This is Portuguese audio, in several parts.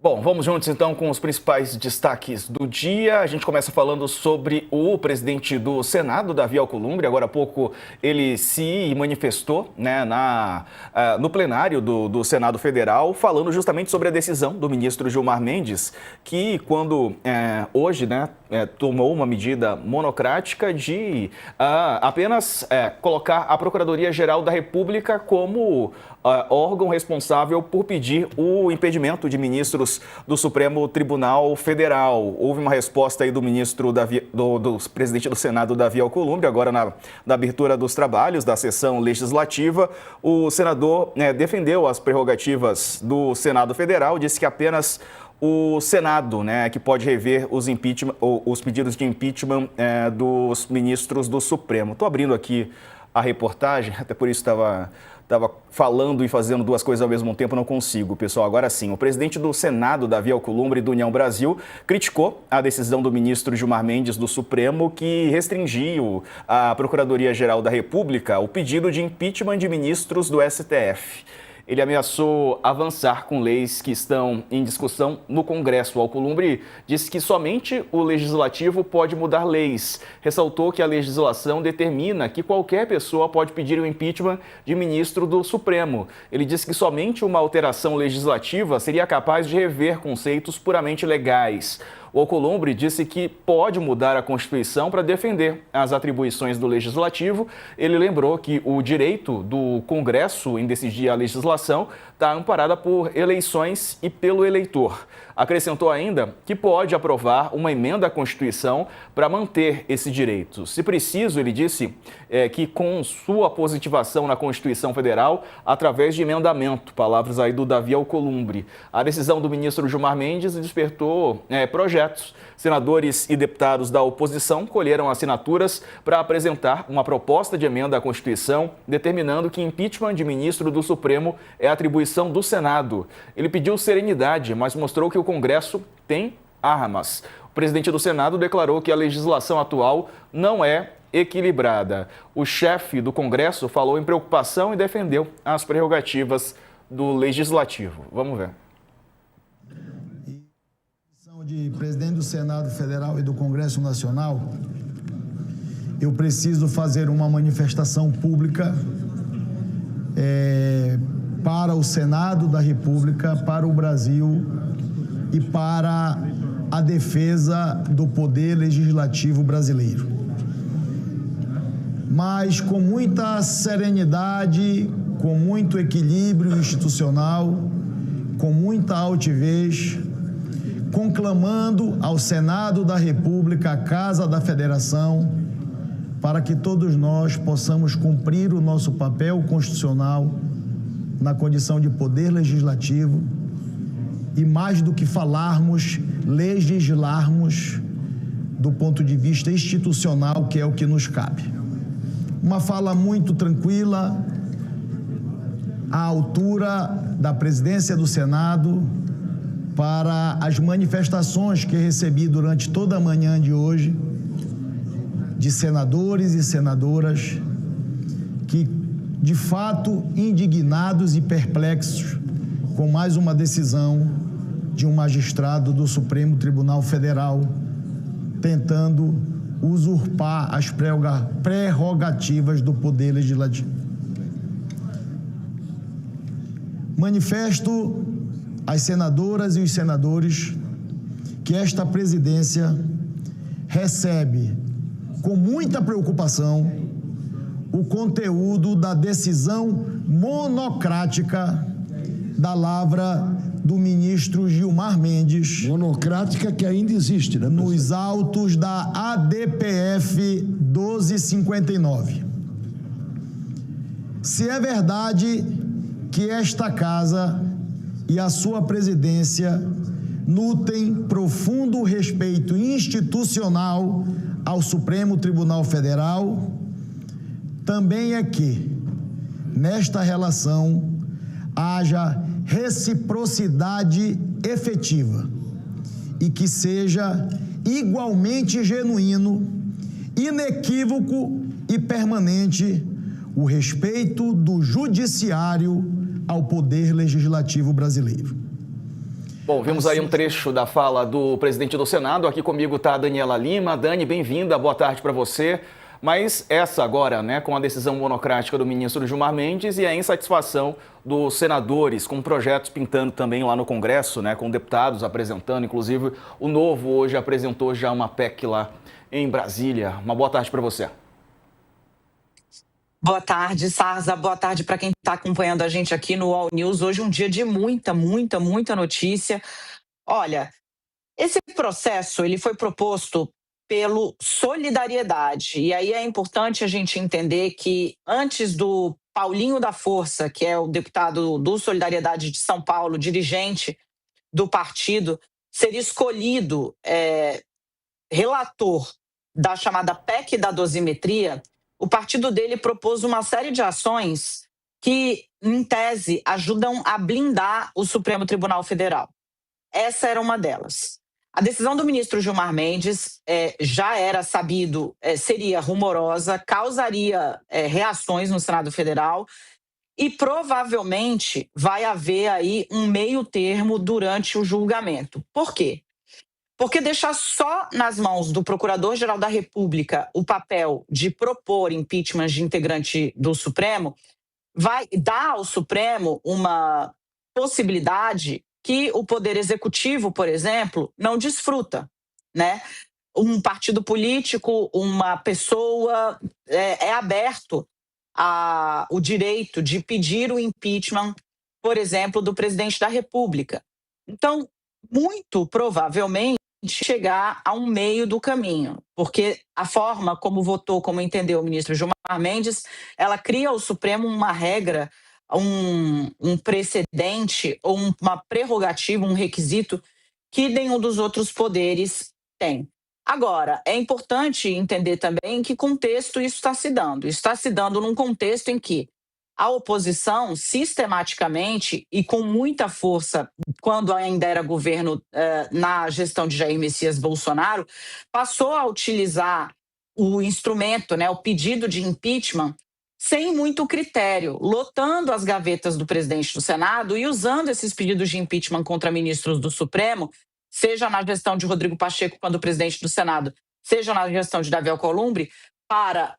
Bom, vamos juntos então com os principais destaques do dia. A gente começa falando sobre o presidente do Senado, Davi Alcolumbre. Agora há pouco ele se manifestou, no plenário do Senado Federal, falando justamente sobre a decisão do ministro Gilmar Mendes, que quando hoje tomou uma medida monocrática de apenas colocar a Procuradoria-Geral da República como órgão responsável por pedir o impedimento de ministros do Supremo Tribunal Federal. Houve uma resposta aí do ministro do presidente do Senado, Davi Alcolumbre, agora na abertura dos trabalhos da sessão legislativa. O senador defendeu as prerrogativas do Senado Federal, disse que apenas o Senado, que pode rever os pedidos de impeachment dos ministros do Supremo. Estou abrindo aqui a reportagem, até por isso estava falando e fazendo duas coisas ao mesmo tempo, não consigo, pessoal. Agora sim, o presidente do Senado, Davi Alcolumbre, do União Brasil, criticou a decisão do ministro Gilmar Mendes do Supremo, que restringiu à Procuradoria-Geral da República o pedido de impeachment de ministros do STF. Ele ameaçou avançar com leis que estão em discussão no Congresso. O Alcolumbre disse que somente o Legislativo pode mudar leis. Ressaltou que a legislação determina que qualquer pessoa pode pedir o impeachment de ministro do Supremo. Ele disse que somente uma alteração legislativa seria capaz de rever conceitos puramente legais. O Alcolumbre disse que pode mudar a Constituição para defender as atribuições do Legislativo. Ele lembrou que o direito do Congresso em decidir a legislação está amparada por eleições e pelo eleitor. Acrescentou ainda que pode aprovar uma emenda à Constituição para manter esse direito. Se preciso, ele disse que com sua positivação na Constituição Federal, através de emendamento, palavras aí do Davi Alcolumbre. A decisão do ministro Gilmar Mendes despertou projetos. Senadores e deputados da oposição colheram assinaturas para apresentar uma proposta de emenda à Constituição, determinando que impeachment de ministro do Supremo é atribuição do Senado. Ele pediu serenidade, mas mostrou que o Congresso tem armas. O presidente do Senado declarou que a legislação atual não é equilibrada. O chefe do Congresso falou em preocupação e defendeu as prerrogativas do Legislativo. Vamos ver. De presidente do Senado Federal e do Congresso Nacional, eu preciso fazer uma manifestação pública para o Senado da República, para o Brasil e para a defesa do poder legislativo brasileiro. Mas com muita serenidade, com muito equilíbrio institucional, com muita altivez, conclamando ao Senado da República, a Casa da Federação, para que todos nós possamos cumprir o nosso papel constitucional na condição de poder legislativo e, mais do que falarmos, legislarmos do ponto de vista institucional, que é o que nos cabe. Uma fala muito tranquila, à altura da presidência do Senado, para as manifestações que recebi durante toda a manhã de hoje, de senadores e senadoras que, de fato, indignados e perplexos com mais uma decisão de um magistrado do Supremo Tribunal Federal tentando usurpar as prerrogativas do Poder Legislativo. Manifesto às senadoras e os senadores que esta presidência recebe com muita preocupação o conteúdo da decisão monocrática da lavra do ministro Gilmar Mendes. Monocrática que ainda existe, né? Nos autos da ADPF 1259. Se é verdade que esta casa e a sua presidência nutrem profundo respeito institucional ao Supremo Tribunal Federal, também é que, nesta relação, haja reciprocidade efetiva e que seja igualmente genuíno, inequívoco e permanente o respeito do Judiciário ao Poder Legislativo brasileiro. Bom, vimos aí um trecho da fala do presidente do Senado. Aqui comigo está a Daniela Lima. Dani, bem-vinda, boa tarde para você. Mas essa agora, né, com a decisão monocrática do ministro Gilmar Mendes e a insatisfação dos senadores, com projetos pintando também lá no Congresso, né, com deputados apresentando, inclusive o Novo hoje apresentou já uma PEC lá em Brasília. Uma boa tarde para você. Boa tarde, Sarza. Boa tarde para quem está acompanhando a gente aqui no All News. Hoje um dia de muita notícia. Olha, esse processo ele foi proposto pelo Solidariedade. E aí é importante a gente entender que antes do Paulinho da Força, que é o deputado do Solidariedade de São Paulo, dirigente do partido, ser escolhido relator da chamada PEC da dosimetria, o partido dele propôs uma série de ações que, em tese, ajudam a blindar o Supremo Tribunal Federal. Essa era uma delas. A decisão do ministro Gilmar Mendes já era sabido, seria rumorosa, causaria reações no Senado Federal e provavelmente vai haver aí um meio termo durante o julgamento. Por quê? Porque deixar só nas mãos do Procurador-Geral da República o papel de propor impeachment de integrante do Supremo vai dar ao Supremo uma possibilidade que o Poder Executivo, por exemplo, não desfruta, né? Um partido político, uma pessoa é aberto ao direito de pedir o impeachment, por exemplo, do presidente da República. Então, muito provavelmente, chegar a um meio do caminho, porque a forma como votou, como entendeu o ministro Gilmar Mendes, ela cria ao Supremo uma regra, um precedente ou uma prerrogativa, um requisito que nenhum dos outros poderes tem. Agora, é importante entender também em que contexto isso está se dando. Isso está se dando num contexto em que a oposição, sistematicamente e com muita força, quando ainda era governo na gestão de Jair Messias Bolsonaro, passou a utilizar o instrumento, né, o pedido de impeachment, sem muito critério, lotando as gavetas do presidente do Senado e usando esses pedidos de impeachment contra ministros do Supremo, seja na gestão de Rodrigo Pacheco, quando presidente do Senado, seja na gestão de Davi Alcolumbre, para,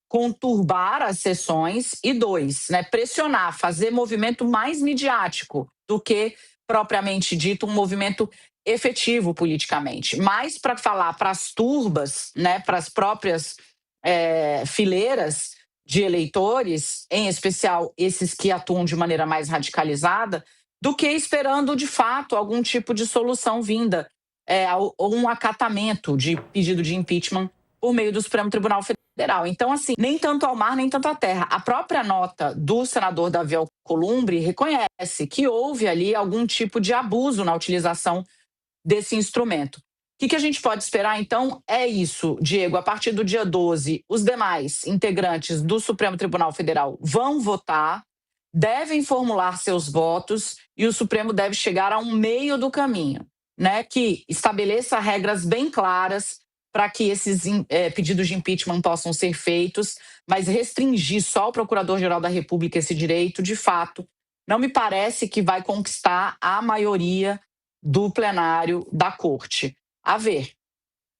conturbar as sessões e, dois, né, pressionar, fazer movimento mais midiático do que, propriamente dito, um movimento efetivo politicamente. Mas para falar para as turbas, né, para as próprias fileiras de eleitores, em especial esses que atuam de maneira mais radicalizada, do que esperando, de fato, algum tipo de solução vinda ou um acatamento de pedido de impeachment por meio do Supremo Tribunal Federal. Então, assim, nem tanto ao mar, nem tanto à terra. A própria nota do senador Davi Alcolumbre reconhece que houve ali algum tipo de abuso na utilização desse instrumento. O que a gente pode esperar, então, é isso, Diego. A partir do dia 12, os demais integrantes do Supremo Tribunal Federal vão votar, devem formular seus votos e o Supremo deve chegar a um meio do caminho, né, que estabeleça regras bem claras para que esses pedidos de impeachment possam ser feitos, mas restringir só ao Procurador-Geral da República esse direito, de fato, não me parece que vai conquistar a maioria do plenário da Corte. A ver.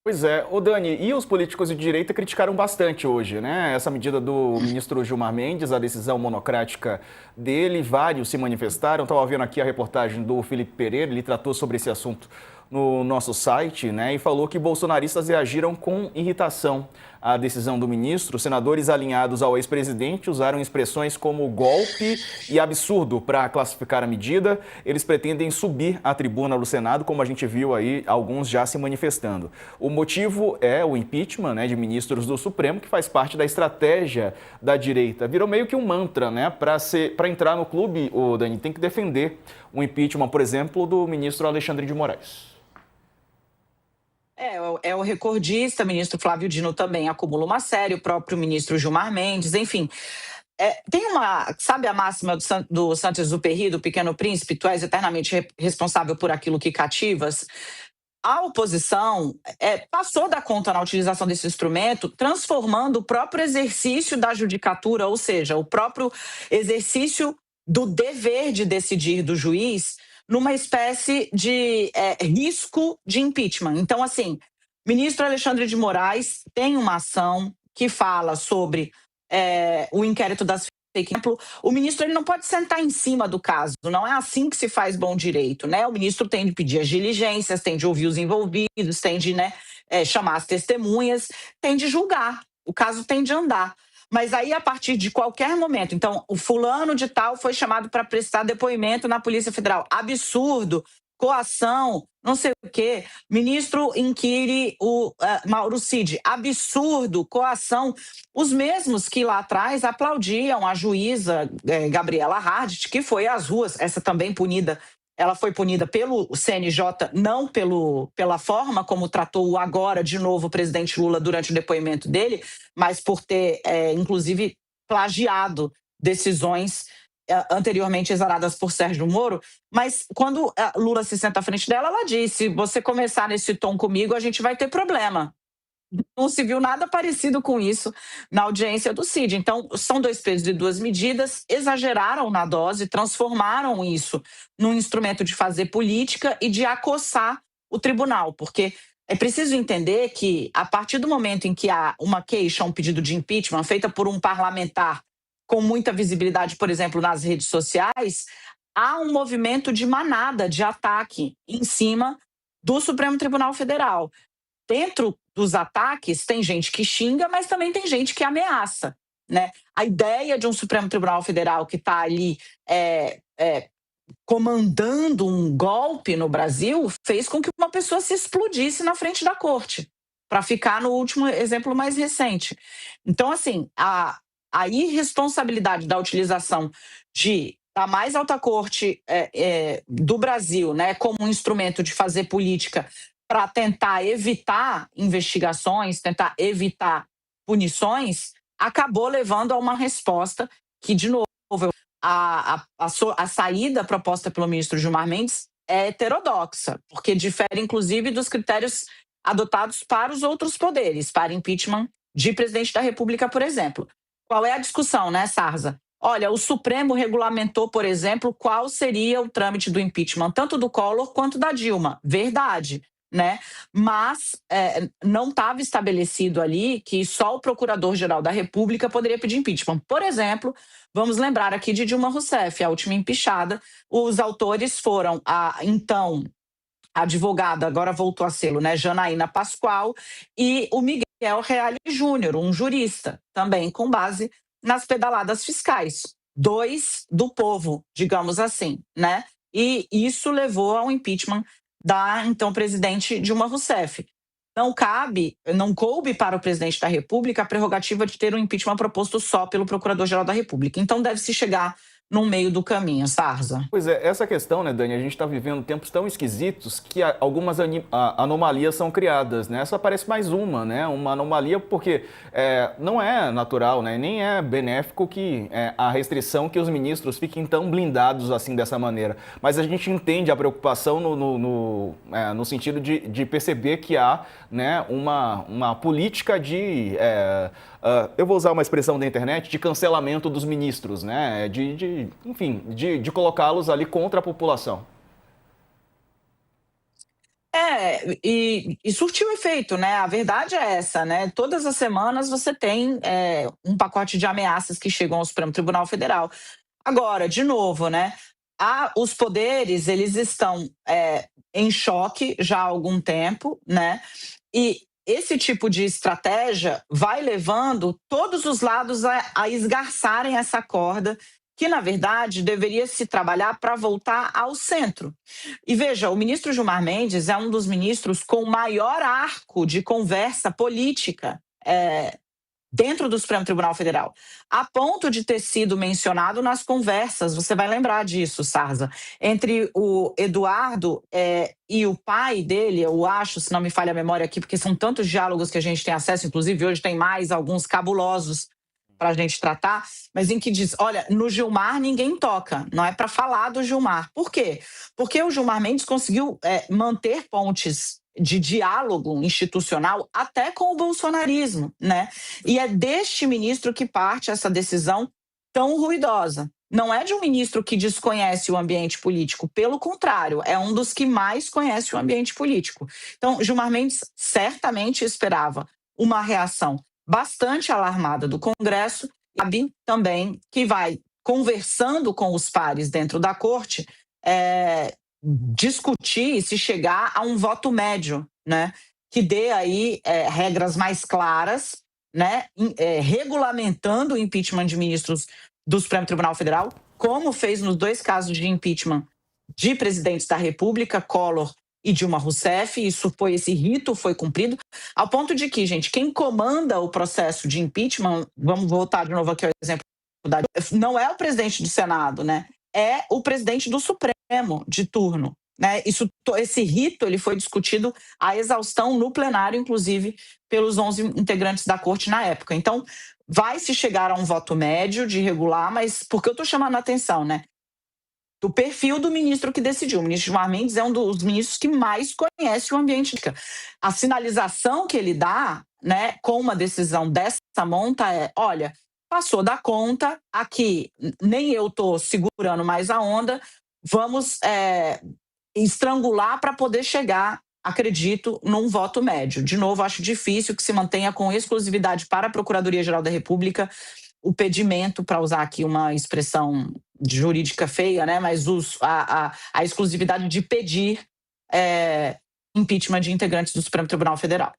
Pois é, ô Dani, e os políticos de direita criticaram bastante hoje, né? Essa medida do ministro Gilmar Mendes, a decisão monocrática dele, vários se manifestaram. Estava vendo aqui a reportagem do Felipe Pereira, ele tratou sobre esse assunto no nosso site, né? E falou que bolsonaristas reagiram com irritação à decisão do ministro. Senadores alinhados ao ex-presidente usaram expressões como golpe e absurdo para classificar a medida. Eles pretendem subir à tribuna do Senado, como a gente viu aí, alguns já se manifestando. O motivo é o impeachment, né, de ministros do Supremo, que faz parte da estratégia da direita. Virou meio que um mantra, né? Para entrar no clube, o Dani tem que defender o impeachment, por exemplo, do ministro Alexandre de Moraes. É o recordista, ministro Flávio Dino também acumula uma série, o próprio ministro Gilmar Mendes, enfim. Tem sabe a máxima do Saint-Exupéry, do Pequeno Príncipe, tu és eternamente responsável por aquilo que cativas? A oposição passou da conta na utilização desse instrumento, transformando o próprio exercício da judicatura, ou seja, o próprio exercício do dever de decidir do juiz, numa espécie de risco de impeachment. Então, assim, ministro Alexandre de Moraes tem uma ação que fala sobre o inquérito das fake news. O ministro ele não pode sentar em cima do caso, não é assim que se faz bom direito, né? O ministro tem de pedir as diligências, tem de ouvir os envolvidos, tem de chamar as testemunhas, tem de julgar, o caso tem de andar. Mas aí, a partir de qualquer momento, então, o fulano de tal foi chamado para prestar depoimento na Polícia Federal. Absurdo, coação, não sei o quê. Ministro inquire o Mauro Cid. Absurdo, coação. Os mesmos que lá atrás aplaudiam a juíza Gabriela Hardt, que foi às ruas, essa também punida. Ela foi punida pelo CNJ, não pela forma como tratou agora, de novo, o presidente Lula durante o depoimento dele, mas por ter, inclusive, plagiado decisões anteriormente exaradas por Sérgio Moro. Mas quando Lula se senta à frente dela, ela disse: se você começar nesse tom comigo, a gente vai ter problema. Não se viu nada parecido com isso na audiência do Cid. Então, são dois pesos e duas medidas, exageraram na dose, transformaram isso num instrumento de fazer política e de acossar o tribunal, porque é preciso entender que, a partir do momento em que há uma queixa, um pedido de impeachment feita por um parlamentar com muita visibilidade, por exemplo, nas redes sociais, há um movimento de manada, de ataque em cima do Supremo Tribunal Federal. Dentro dos ataques, tem gente que xinga, mas também tem gente que ameaça, né? A ideia de um Supremo Tribunal Federal que está ali comandando um golpe no Brasil fez com que uma pessoa se explodisse na frente da corte, para ficar no último exemplo mais recente. Então, assim, a irresponsabilidade da utilização da mais alta corte do Brasil, né, como um instrumento de fazer política para tentar evitar investigações, tentar evitar punições, acabou levando a uma resposta que, de novo, a saída proposta pelo ministro Gilmar Mendes é heterodoxa, porque difere, inclusive, dos critérios adotados para os outros poderes, para impeachment de presidente da República, por exemplo. Qual é a discussão, né, Sarza? Olha, o Supremo regulamentou, por exemplo, qual seria o trâmite do impeachment, tanto do Collor quanto da Dilma. Verdade. Né? Mas não estava estabelecido ali que só o Procurador-Geral da República poderia pedir impeachment. Por exemplo, vamos lembrar aqui de Dilma Rousseff, a última empichada. Os autores foram a então advogada, agora voltou a sê-lo, né, Janaína Pascoal, e o Miguel Reale Júnior, um jurista, também com base nas pedaladas fiscais. Dois do povo, digamos assim, né? E isso levou ao impeachment da então presidente Dilma Rousseff. Não coube para o presidente da República a prerrogativa de ter um impeachment proposto só pelo Procurador-Geral da República. Então deve-se chegar no meio do caminho, Sarza. Pois é, essa questão, né, Dani, a gente está vivendo tempos tão esquisitos que algumas anomalias são criadas, né? Essa parece mais uma anomalia porque não é natural, né, nem é benéfico que a restrição que os ministros fiquem tão blindados assim dessa maneira. Mas a gente entende a preocupação no sentido de perceber que há, né, uma política de... eu vou usar uma expressão da internet, de cancelamento dos ministros, né? Enfim, de colocá-los ali contra a população. E surtiu efeito, né? A verdade é essa, né? Todas as semanas você tem um pacote de ameaças que chegam ao Supremo Tribunal Federal. Agora, de novo, né? Os poderes, eles estão em choque já há algum tempo, né? E esse tipo de estratégia vai levando todos os lados a esgarçarem essa corda que, na verdade, deveria se trabalhar para voltar ao centro. E veja, o ministro Gilmar Mendes é um dos ministros com maior arco de conversa política dentro do Supremo Tribunal Federal, a ponto de ter sido mencionado nas conversas, você vai lembrar disso, Sarza, entre o Eduardo e o pai dele, eu acho, se não me falha a memória aqui, porque são tantos diálogos que a gente tem acesso, inclusive hoje tem mais alguns cabulosos para a gente tratar, mas em que diz, olha, no Gilmar ninguém toca, não é para falar do Gilmar. Por quê? Porque o Gilmar Mendes conseguiu manter pontes de diálogo institucional até com o bolsonarismo, né? E é deste ministro que parte essa decisão tão ruidosa, não é de um ministro que desconhece o ambiente político, pelo contrário, é um dos que mais conhece o ambiente político. Então, Gilmar Mendes certamente esperava uma reação bastante alarmada do Congresso, e sabe também que vai conversando com os pares dentro da corte, discutir se chegar a um voto médio, né, que dê aí regras mais claras, né, regulamentando o impeachment de ministros do Supremo Tribunal Federal, como fez nos 2 casos de impeachment de presidentes da República, Collor e Dilma Rousseff. Esse rito foi cumprido, ao ponto de que, gente, quem comanda o processo de impeachment, vamos voltar de novo aqui ao exemplo, não é o presidente do Senado, né? É o presidente do Supremo de turno. Né? Esse rito ele foi discutido à exaustão no plenário, inclusive pelos 11 integrantes da corte na época. Então, vai se chegar a um voto médio de regular, mas por que eu estou chamando a atenção, né? Do perfil do ministro que decidiu. O ministro Gilmar Mendes é um dos ministros que mais conhece o ambiente. A sinalização que ele dá, né, com uma decisão dessa monta olha, passou da conta, aqui nem eu estou segurando mais a onda, vamos estrangular para poder chegar, acredito, num voto médio. De novo, acho difícil que se mantenha com exclusividade para a Procuradoria-Geral da República o pedimento, para usar aqui uma expressão jurídica feia, né, mas a exclusividade de pedir impeachment de integrantes do Supremo Tribunal Federal.